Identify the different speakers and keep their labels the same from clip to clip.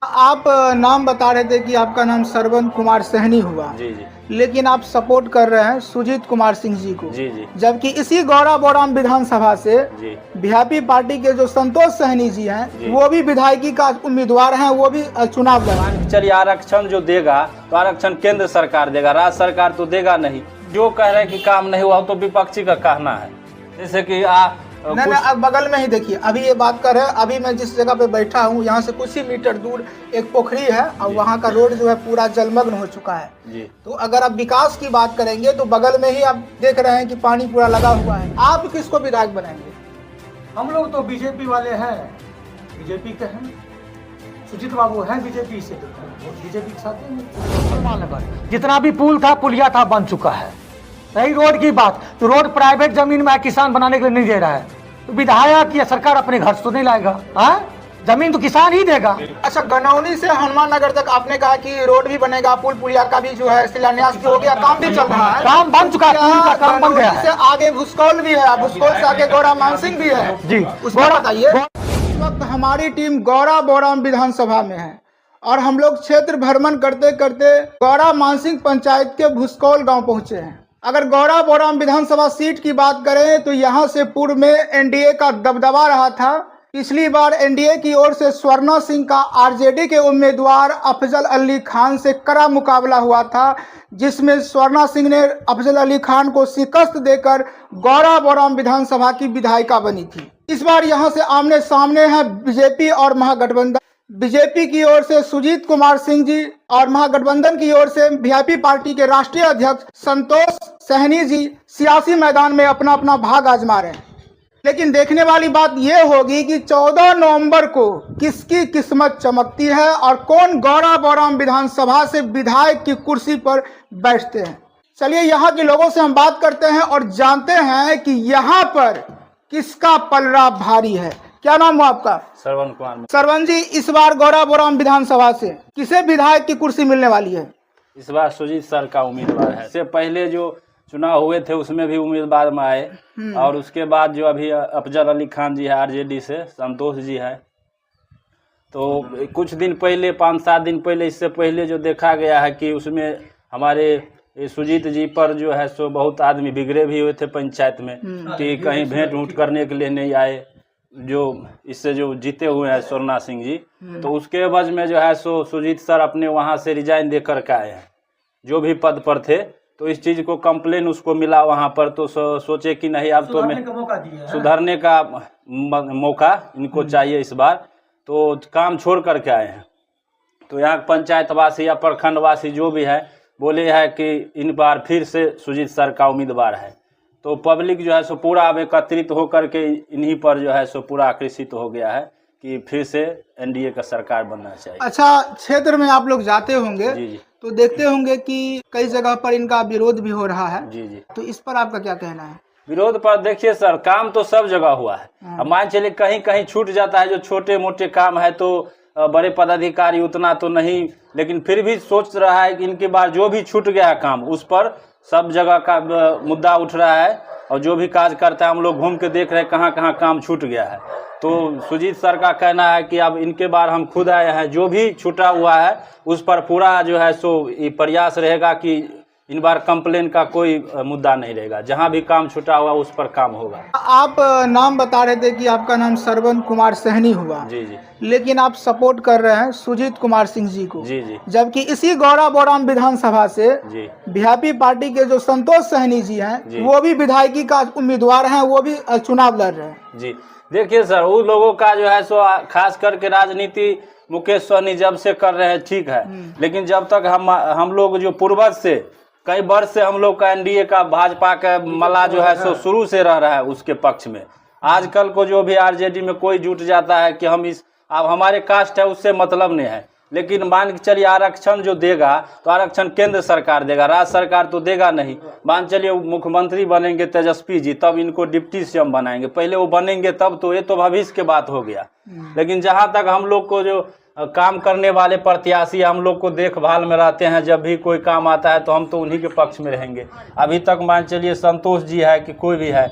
Speaker 1: आप नाम बता रहे थे कि आपका नाम श्रवण कुमार सहनी हुआ।
Speaker 2: जी जी
Speaker 1: लेकिन आप सपोर्ट कर रहे हैं सुजीत कुमार सिंह जी को।
Speaker 2: जी जी
Speaker 1: जबकि इसी गौरा बौराम विधानसभा से
Speaker 2: जी
Speaker 1: वीआईपी पार्टी के जो संतोष सहनी जी हैं
Speaker 2: जी।
Speaker 1: वो भी विधायकी का उम्मीदवार हैं, वो भी चुनाव लड़ा।
Speaker 2: चलिए आरक्षण जो देगा तो आरक्षण केंद्र सरकार देगा, राज्य सरकार तो देगा नहीं। जो कह रहे हैं कि काम नहीं हुआ तो विपक्षी का कहना है। जैसे कि
Speaker 1: नहीं, अब बगल में ही देखिए, अभी ये बात कर रहे हैं, अभी मैं जिस जगह पे बैठा हूँ यहाँ से कुछ ही मीटर दूर एक पोखरी है और वहाँ का रोड जो है पूरा जलमग्न हो चुका है
Speaker 2: जी।
Speaker 1: तो अगर आप विकास की बात करेंगे तो बगल में ही आप देख रहे हैं कि पानी पूरा लगा हुआ है। आप किसको विधायक बनाएंगे?
Speaker 3: हम लोग तो बीजेपी वाले हैं, बीजेपी के हैं। सुजीत बाबू हैं बीजेपी से, बीजेपी के साथ। जितना भी पुल था पुलिया था बन चुका है। रही रोड की बात तो रोड प्राइवेट जमीन में किसान बनाने के लिए नहीं दे रहा है, तो विधायक या सरकार अपने घर से तो नहीं लाएगा। हाँ, जमीन तो किसान ही देगा।
Speaker 1: अच्छा, गनौनी से हनुमान नगर तक आपने कहा कि रोड भी बनेगा, पुल पुलिया का भी जो है शिलान्यास भी हो गया, काम भी चल रहा है,
Speaker 3: काम बन चुका है, पुल का काम बन गया है।
Speaker 1: से आगे भूसकौल भी है, भूसकौल से आगे गौरा मानसिंह भी है
Speaker 3: जी।
Speaker 1: उसमें बताइए। इस वक्त हमारी टीम गौरा बौराम विधानसभा में है और हम लोग क्षेत्र भ्रमण करते करते गौरा मानसिंह पंचायत के भूसकौल गाँव पहुँचे हैं। अगर गौरा बौराम विधानसभा सीट की बात करें तो यहाँ से पूर्व में एनडीए का दबदबा रहा था। पिछली बार एनडीए की ओर से स्वर्णा सिंह का आरजेडी के उम्मीदवार अफजल अली खान से कड़ा मुकाबला हुआ था, जिसमें स्वर्णा सिंह ने अफजल अली खान को शिकस्त देकर गौरा बौराम विधानसभा की विधायिका बनी थी। इस बार यहाँ से आमने सामने है बीजेपी और महागठबंधन। बीजेपी की ओर से सुजीत कुमार सिंह जी और महागठबंधन की ओर से वीआईपी पार्टी के राष्ट्रीय अध्यक्ष संतोष सहनी जी सियासी मैदान में अपना अपना भाग आजमा रहे हैं। लेकिन देखने वाली बात यह होगी कि 14 नवंबर को किसकी किस्मत चमकती है और कौन गौरा बौराम विधानसभा से विधायक की कुर्सी पर बैठते हैं। चलिए यहाँ के लोगों से हम बात करते हैं और जानते हैं कि यहाँ पर किसका पलड़ा भारी है। क्या नाम हुआ आपका?
Speaker 2: श्रवण कुमार।
Speaker 1: श्रवण जी, इस बार गौरा बौराम विधानसभा से किसे विधायक की कुर्सी मिलने वाली है?
Speaker 2: इस बार सुजीत सर का उम्मीदवार है। इससे पहले जो चुनाव हुए थे उसमें भी उम्मीदवार में आए और उसके बाद जो अभी अफजल अली खान जी है आरजेडी से, संतोष जी है। तो कुछ दिन पहले 5-7 दिन पहले, इससे पहले जो देखा गया है कि उसमें हमारे सुजीत जी पर जो है सो बहुत आदमी बिगड़े भी हुए थे पंचायत में कि कहीं भेंट ऊँट करने के लिए नहीं आए, जो इससे जो जीते हुए हैं स्वर्णा सिंह जी। तो उसके एवज में जो है सो सुजीत सर अपने वहाँ से रिजाइन दे करके आए हैं जो भी पद पर थे। तो इस चीज़ को कंप्लेन उसको मिला वहाँ पर, तो सोचे कि नहीं अब तो मैं सुधरने का मौका इनको चाहिए इस बार, तो काम छोड़ करके आए हैं। तो यहाँ पंचायतवासी या प्रखंडवासी जो भी है बोले है कि इन बार फिर से सुजीत सर का उम्मीदवार है। तो पब्लिक जो है सो पूरा अब एकत्रित होकर के इन्हीं पर जो है सो पूरा आकर्षित हो गया है कि फिर से एनडीए का सरकार बनना चाहिए।
Speaker 1: अच्छा, क्षेत्र में आप लोग जाते होंगे
Speaker 2: जी जी,
Speaker 1: तो देखते होंगे कि कई जगह पर इनका विरोध भी हो रहा है।
Speaker 2: जी जी।
Speaker 1: तो इस पर आपका क्या कहना है?
Speaker 2: विरोध पर देखिए सर, काम तो सब जगह हुआ है। अब मान चलिए कहीं कहीं छूट जाता है, जो छोटे मोटे काम है तो बड़े पदाधिकारी उतना तो नहीं, लेकिन फिर भी सोच रहा है कि इनके बाद जो भी छूट गया है काम उस पर सब जगह का मुद्दा उठ रहा है और जो भी काज करता है हम लोग घूम के देख रहे हैं कहाँ कहाँ काम छूट गया है। तो सुजीत सर का कहना है कि अब इनके बार हम खुद आए हैं, जो भी छूटा हुआ है उस पर पूरा जो है सो ये प्रयास रहेगा कि इन बार कंप्लेन का कोई मुद्दा नहीं रहेगा, जहां भी काम छूटा हुआ उस पर काम होगा।
Speaker 1: आप नाम बता रहे थे कि आपका नाम श्रवण कुमार सहनी हुआ।
Speaker 2: जी जी।
Speaker 1: लेकिन आप सपोर्ट कर रहे हैं सुजीत कुमार सिंह जी को।
Speaker 2: जी जी।
Speaker 1: जबकि इसी गौरा बौराम विधानसभा से
Speaker 2: जी
Speaker 1: वीआईपी पार्टी के जो संतोष सहनी जी हैं वो भी विधायकी का उम्मीदवार हैं, वो भी चुनाव लड़ रहे हैं।
Speaker 2: जी देखिए सर, उन लोगों का जो है सो खास करके राजनीति मुकेश सहनी जब से कर रहे हैं ठीक है, लेकिन जब तक हम लोग जो पूर्वज से कई वर्ष से हम लोग का एनडीए का भाजपा का मला जो है सो शुरू से रह रहा है उसके पक्ष में। आजकल को जो भी आरजेडी में कोई जुट जाता है कि हम इस अब हमारे कास्ट है उससे मतलब नहीं है, लेकिन मान के चलिए आरक्षण जो देगा तो आरक्षण केंद्र सरकार देगा, राज्य सरकार तो देगा नहीं। मान चलिए मुख्यमंत्री बनेंगे तेजस्वी जी, तब इनको डिप्टी सीएम बनाएंगे, पहले वो बनेंगे तब, तो ये तो भविष्य की बात हो गया। लेकिन जहाँ तक हम लोग को जो काम करने वाले प्रत्याशी हम लोग को देखभाल में रहते हैं, जब भी कोई काम आता है तो हम तो उन्हीं के पक्ष में रहेंगे। अभी तक मान चलिए संतोष जी है कि कोई भी है,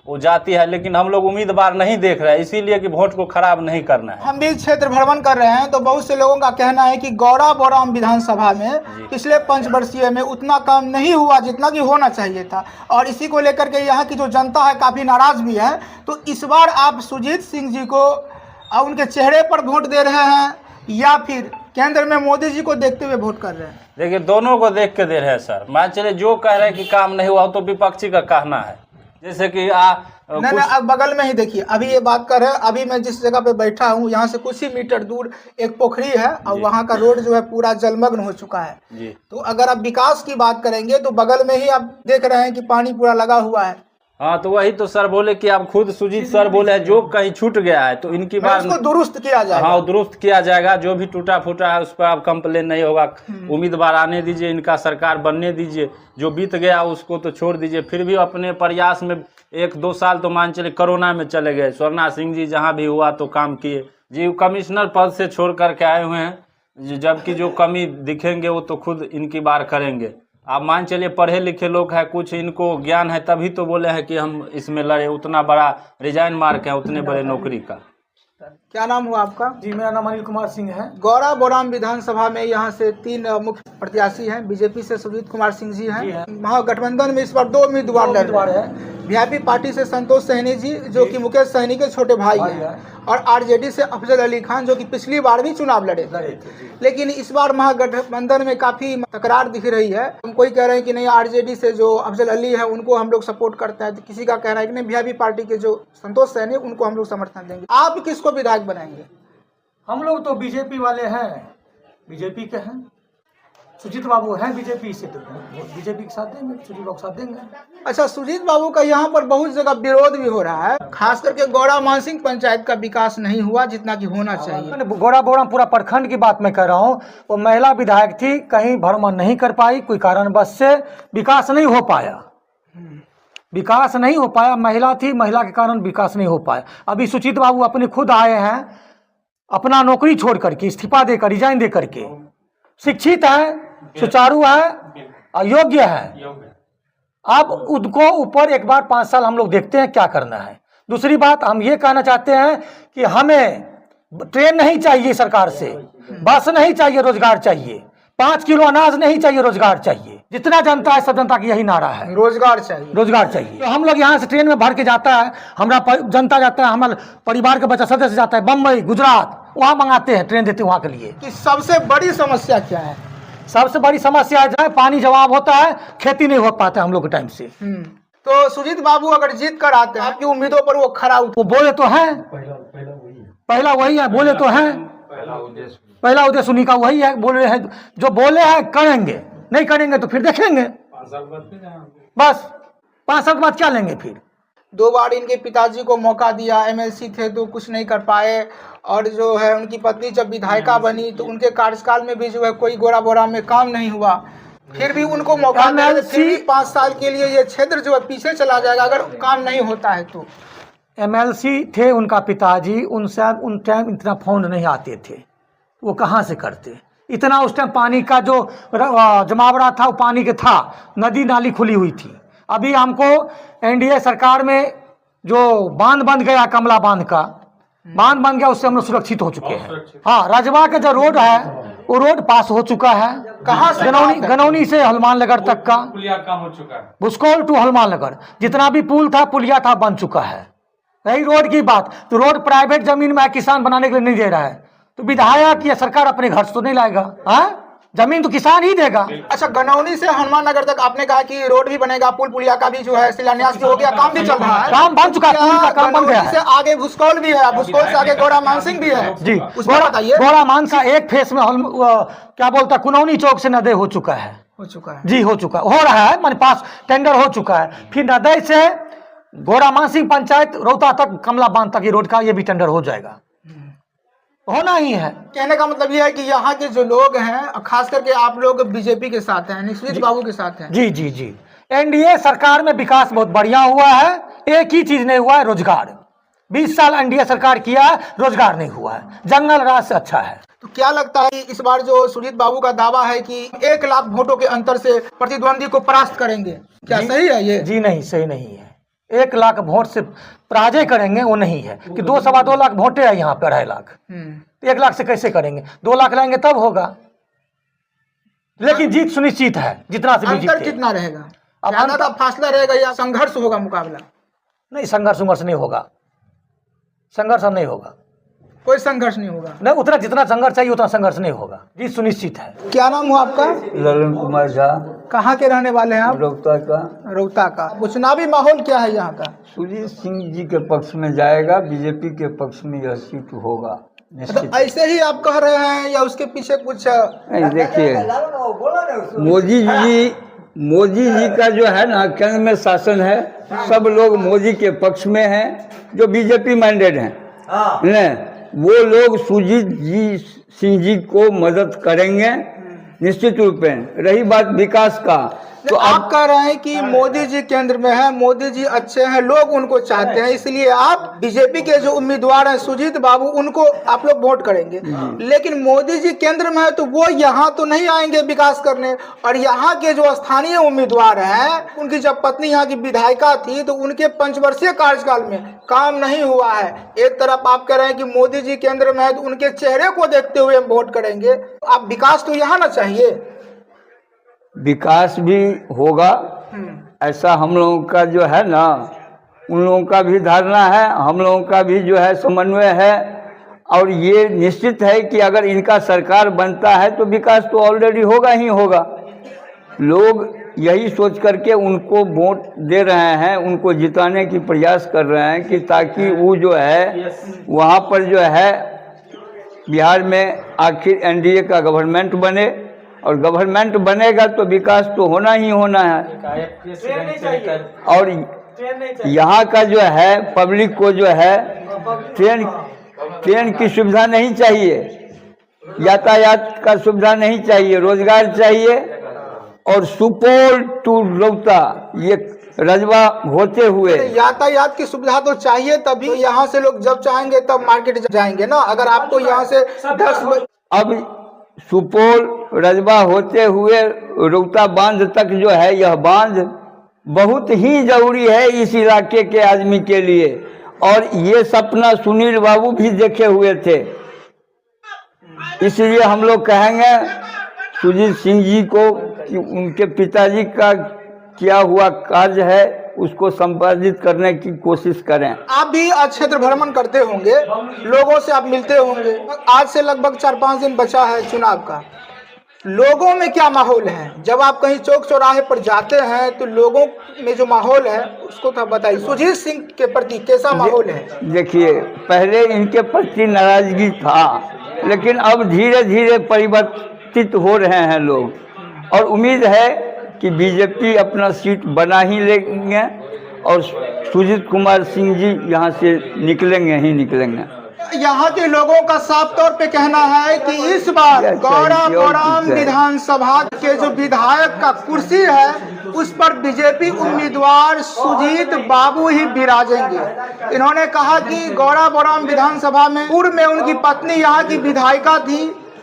Speaker 2: वो जाती है, लेकिन हम लोग उम्मीदवार नहीं देख रहे हैं, इसीलिए कि वोट को खराब नहीं करना है।
Speaker 1: हम भी क्षेत्र भ्रमण कर रहे हैं तो बहुत से लोगों का कहना है कि गौरा बोराम विधानसभा में पिछले 5 वर्षीय में उतना काम नहीं हुआ जितना कि होना चाहिए था, और इसी को लेकर के यहाँ की जो जनता है काफ़ी नाराज भी है। तो इस बार आप सुजीत सिंह जी को उनके चेहरे पर वोट दे रहे हैं या फिर केंद्र में मोदी जी को देखते हुए वोट कर रहे हैं?
Speaker 2: देखिए, दोनों को देख के दे रहे हैं सर। मान चले जो कह रहे हैं कि काम नहीं हुआ तो विपक्षी का कहना है, जैसे कि
Speaker 1: नहीं, अब बगल में ही देखिए, अभी ये बात कर रहे हैं, अभी मैं जिस जगह पे बैठा हूँ यहाँ से कुछ ही मीटर दूर एक पोखरी है और वहाँ का रोड जो है पूरा जलमग्न हो चुका है
Speaker 2: जी।
Speaker 1: तो अगर आप विकास की बात करेंगे तो बगल में ही आप देख रहे हैं कि पानी पूरा लगा हुआ है।
Speaker 2: हाँ, तो वही तो सर बोले कि आप खुद सुजीत सर बोले हैं जो कहीं छूट गया है तो इनकी बात
Speaker 1: उसको दुरुस्त किया जाएगा।
Speaker 2: हाँ, दुरुस्त किया जाएगा। जो भी टूटा फूटा है उस पर आप कंप्लेन नहीं होगा। उम्मीदवार आने दीजिए, इनका सरकार बनने दीजिए, जो बीत गया उसको तो छोड़ दीजिए। फिर भी अपने प्रयास में 1-2 साल तो मान चले कोरोना में चले गए। स्वर्णा सिंह जी जहाँ भी हुआ तो काम किए जी, कमिश्नर पद से छोड़ करके आए हुए हैं, जबकि जो कमी दिखेंगे वो तो खुद इनकी बार करेंगे। आप मान चलिए पढ़े लिखे लोग हैं, कुछ इनको ज्ञान है तभी तो बोले हैं कि हम इसमें लड़े। उतना बड़ा रिजाइन मार्क है उतने बड़े नौकरी का।
Speaker 1: क्या नाम हुआ आपका?
Speaker 3: जी, मेरा नाम अनिल कुमार सिंह है।
Speaker 1: गौरा बोराम विधानसभा में यहाँ से 3 मुख्य प्रत्याशी हैं। बीजेपी से सुजीत कुमार सिंह जी हैं। महागठबंधन में इस बार 2 उम्मीदवार लड़ रहे हैं। वीआईपी पार्टी से संतोष सहनी जी जो कि मुकेश सहनी के छोटे भाई हैं, और आरजेडी से अफजल अली खान जो कि पिछली बार भी चुनाव लड़े थे। लेकिन इस बार महागठबंधन में काफी तकरार दिख रही है। हम कोई कह रहे हैं कि नहीं आरजेडी से जो अफजल अली है उनको हम लोग सपोर्ट करते हैं, तो किसी का कहना है कि नहीं वीआईपी पार्टी के जो संतोष सहनी उनको हम लोग समर्थन देंगे। आप किसको विधायक बनाएंगे?
Speaker 3: हम लोग तो बीजेपी वाले हैं, बीजेपी के हैं। सुजीत बाबू हैं बीजेपी से, तो बीजेपी के साथ देंगे, सुजीत बाबू के साथ देंगे।
Speaker 1: अच्छा, सुजीत बाबू का यहाँ पर बहुत जगह विरोध भी हो रहा है, खास करके गौरा मानसिंह पंचायत का विकास नहीं हुआ जितना कि होना चाहिए।
Speaker 3: गौरा बोराम पूरा प्रखंड की बात मैं कर रहा हूँ। वो महिला विधायक थी, कहीं भ्रमण नहीं कर पाई, कोई कारणवश से विकास नहीं हो पाया। विकास नहीं हो पाया, महिला थी, महिला के कारण विकास नहीं हो पाया। अभी सुजीत बाबू अपने खुद आए हैं, अपना नौकरी छोड़ करके, इस्तीफा देकर, रिजाइन दे करके। शिक्षित है, सुचारू है, अयोग्य है। अब उनको ऊपर एक बार 5 साल हम लोग देखते हैं क्या करना है। दूसरी बात हम ये कहना चाहते हैं कि हमें ट्रेन नहीं चाहिए सरकार से, बस नहीं चाहिए, रोजगार चाहिए। 5 किलो अनाज नहीं चाहिए, रोजगार चाहिए। जितना जनता है सब जनता की यही नारा है,
Speaker 1: रोजगार चाहिए,
Speaker 3: रोजगार चाहिए। तो हम लोग यहाँ से ट्रेन में भर के जाता है, हमारा जनता जाता है, हमारे परिवार का बच्चा सदस्य जाता है बम्बई, गुजरात, वहाँ मंगाते हैं, ट्रेन देते हैं वहाँ के लिए।
Speaker 1: कि सबसे बड़ी समस्या क्या है?
Speaker 3: सबसे बड़ी समस्या है पानी जवाब होता है, खेती नहीं हो पाता है हम लोग के टाइम से।
Speaker 1: तो सुजीत बाबू अगर जीत कर आते हैं आपकी उम्मीदों पर वो खरा
Speaker 3: वो बोले तो है, पहला वही है, बोले तो है, पहला उद्देश्य उन्हीं का वही है। बोले हैं जो बोले हैं करेंगे, नहीं करेंगे तो फिर देखेंगे। बस 5 साल के बाद क्या लेंगे फिर?
Speaker 1: 2 बार इनके पिताजी को मौका दिया, एमएलसी थे तो कुछ नहीं कर पाए, और जो है उनकी पत्नी जब विधायिका बनी तो उनके कार्यकाल में भी जो है कोई गौरा बोराम में काम नहीं हुआ। फिर भी उनको मौका मिला, फिर भी 5 साल के लिए ये क्षेत्र जो है पीछे चला जाएगा अगर काम नहीं होता है तो।
Speaker 3: एमएलसी थे उनका पिताजी, उनसे उन टाइम इतना फंड नहीं आते थे, वो कहाँ से करते इतना? उस टाइम पानी का जो जमावड़ा था वो पानी के था, नदी नाली खुली हुई थी। अभी हमको एनडीए सरकार में जो बांध बन गया, कमला बांध का बांध बन गया, उससे हम लोग सुरक्षित हो चुके हैं। हाँ, राजवा का जो रोड है वो रोड पास हो चुका है।
Speaker 1: कहाँ से?
Speaker 3: गनौनी से हनुमान नगर तक का
Speaker 2: पुलिया काम हो चुका है,
Speaker 3: भुसकोल टू हनुमान नगर जितना भी पुल था, पुलिया था, बन चुका है। रही रोड की बात, तो रोड प्राइवेट जमीन में किसान बनाने के लिए नहीं दे रहा है, तो विधायक या सरकार अपने घर से तो नहीं लाएगा। हाँ, जमीन तो किसान ही देगा।
Speaker 1: अच्छा, गनौनी से हनुमान नगर तक आपने कहा कि रोड भी बनेगा, पुल पुलिया का भी जो है शिलान्यास भी हो गया, काम भी चल रहा है,
Speaker 3: काम बन चुका है, पुल का काम बन गया है।
Speaker 1: से आगे भुसकोल भी है, भुसकोल से आगे गौरा मानसिंह भी है
Speaker 3: जी।
Speaker 1: उसमें बताइए।
Speaker 3: गौरा मानसा एक फेस में क्या बोलता कुनौनी चौक से नदे हो चुका है,
Speaker 1: हो चुका है
Speaker 3: जी, हो चुका हो रहा है, मेरे पास टेंडर हो चुका है। फिर नदे से गौरा मानसिंह पंचायत रोहता तक, कमला बांध तक ये रोड का ये भी टेंडर हो जाएगा, होना ही है।
Speaker 1: कहने का मतलब ये है कि यहाँ के जो लोग हैं, खास करके आप लोग बीजेपी के साथ हैं, सुजीत बाबू के साथ हैं।
Speaker 3: जी जी जी, एनडीए सरकार में विकास बहुत बढ़िया हुआ है। एक ही चीज नहीं हुआ है, रोजगार। 20 साल एनडीए सरकार किया है, रोजगार नहीं हुआ है। जंगल राज से अच्छा है।
Speaker 1: तो क्या लगता है इस बार जो सुजीत बाबू का दावा है कि 1 लाख वोटों के अंतर से प्रतिद्वंदी को परास्त करेंगे, क्या सही है ये?
Speaker 3: जी नहीं, सही नहीं है। 1 लाख वोट से पराजय करेंगे वो नहीं है कि 2-2.25 लाख वोटे है यहाँ पे 2.5 लाख, 1 लाख से कैसे करेंगे? 2 लाख लाएंगे तब होगा, लेकिन जीत सुनिश्चित है जितना से भी
Speaker 1: अंतर
Speaker 3: जीते।
Speaker 1: कितना रहेगा?
Speaker 3: अब
Speaker 1: ज्यादा का फासला रहेगा या संघर्ष होगा मुकाबला?
Speaker 3: नहीं, संघर्ष नहीं होगा, संघर्ष नहीं होगा,
Speaker 1: कोई संघर्ष नहीं होगा।
Speaker 3: नहीं उतना जितना संघर्ष चाहिए उतना संघर्ष नहीं होगा, जीत सुनिश्चित है।
Speaker 1: क्या नाम हुआ आपका?
Speaker 4: ललन कुमार झा,
Speaker 1: कहाँ के रहने वाले हैं आप?
Speaker 4: रोहता का।
Speaker 1: रोहता का। वो चुनावी माहौल क्या है यहाँ का?
Speaker 4: सुजीत सिंह जी के पक्ष में जाएगा, बीजेपी के पक्ष में यह सीट होगा निश्चित।
Speaker 1: मतलब ऐसे ही आप कह रहे हैं या उसके पीछे कुछ?
Speaker 4: नहीं, देखिए, मोदी जी का जो है ना केंद्र में शासन है, सब लोग मोदी के पक्ष में हैं, जो बीजेपी माइंडेड हैं ने वो लोग सुजीत जी सिंह जी को मदद करेंगे निश्चित रूप में। रही बात विकास का, तो
Speaker 1: आप कह रहे हैं कि मोदी जी केंद्र में है, मोदी जी अच्छे हैं, लोग उनको चाहते हैं, इसलिए आप बीजेपी के जो उम्मीदवार हैं सुजीत बाबू उनको आप लोग वोट करेंगे। लेकिन मोदी जी केंद्र में है तो वो यहाँ तो नहीं आएंगे विकास करने, और यहाँ के जो स्थानीय उम्मीदवार हैं उनकी जब पत्नी यहाँ की विधायिका थी तो उनके 5 वर्षीय कार्यकाल में काम नहीं हुआ है। एक तरफ आप कह रहे हैं कि मोदी जी केंद्र में है तो उनके चेहरे को देखते हुए हम वोट करेंगे। आप विकास तो यहाँ ना चाहिए?
Speaker 4: विकास भी होगा, ऐसा हम लोगों का जो है ना, उन लोगों का भी धारणा है, हम लोगों का भी जो है समन्वय है। और ये निश्चित है कि अगर इनका सरकार बनता है तो विकास तो ऑलरेडी होगा ही होगा। लोग यही सोच करके उनको वोट दे रहे हैं, उनको जिताने की प्रयास कर रहे हैं कि ताकि वो जो है वहाँ पर जो है बिहार में आखिर एनडीए का गवर्नमेंट बने, और गवर्नमेंट बनेगा तो विकास तो होना ही होना है। और यहाँ का जो है पब्लिक को जो है ट्रेन की सुविधा नहीं चाहिए, यातायात का सुविधा नहीं चाहिए, रोजगार चाहिए। और सुपौल टू रोहता ये रजवा होते हुए
Speaker 1: यातायात की सुविधा तो चाहिए, तभी यहाँ से लोग जब चाहेंगे तब मार्केट जाएंगे ना। अगर आपको यहाँ से 10
Speaker 4: अब सुपौल रजवा होते हुए रोहता बांध तक जो है, यह बांध बहुत ही जरूरी है इस इलाके के आदमी के लिए। और ये सपना सुनील बाबू भी देखे हुए थे, इसलिए हम लोग कहेंगे सुजीत सिंह जी को कि उनके पिताजी का किया हुआ कार्य है उसको संपादित करने की कोशिश करें।
Speaker 1: आप भी क्षेत्र भ्रमण करते होंगे, लोगों से आप मिलते होंगे। आज से लगभग 4-5 दिन बचा है चुनाव का, लोगों में क्या माहौल है? जब आप कहीं चौक चौराहे पर जाते हैं तो लोगों में जो माहौल है उसको तो बताइए, सुजीत सिंह के प्रति कैसा माहौल है?
Speaker 4: देखिए, पहले इनके प्रति नाराजगी था, लेकिन अब धीरे धीरे परिवर्तित हो रहे हैं लोग, और उम्मीद है कि बीजेपी अपना सीट बना ही लेंगे और सुजीत कुमार सिंह जी यहाँ से निकलेंगे ही निकलेंगे।
Speaker 1: यहाँ के लोगों का साफ तौर पे कहना है कि इस बार गौराबोराम विधानसभा के जो विधायक का कुर्सी है उस पर बीजेपी उम्मीदवार सुजीत बाबू ही विराजेंगे। इन्होंने कहा कि गौराबोराम विधानसभा में पूर्व में उनकी पत्नी यहाँ की विधायिका थी,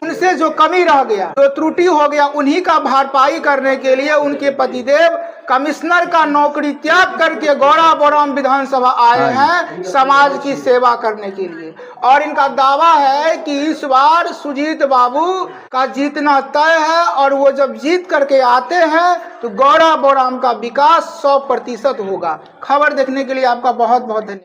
Speaker 1: उनसे जो कमी रह गया, जो त्रुटि हो गया, उन्हीं का भरपाई करने के लिए उनके पतिदेव कमिश्नर का नौकरी त्याग करके गौराबोराम विधानसभा आए हैं समाज की सेवा करने के लिए। और इनका दावा है कि इस बार सुजीत बाबू का जीतना तय है, और वो जब जीत करके आते हैं तो गौराबोराम का विकास 100% होगा। खबर देखने के लिए आपका बहुत बहुत धन्यवाद।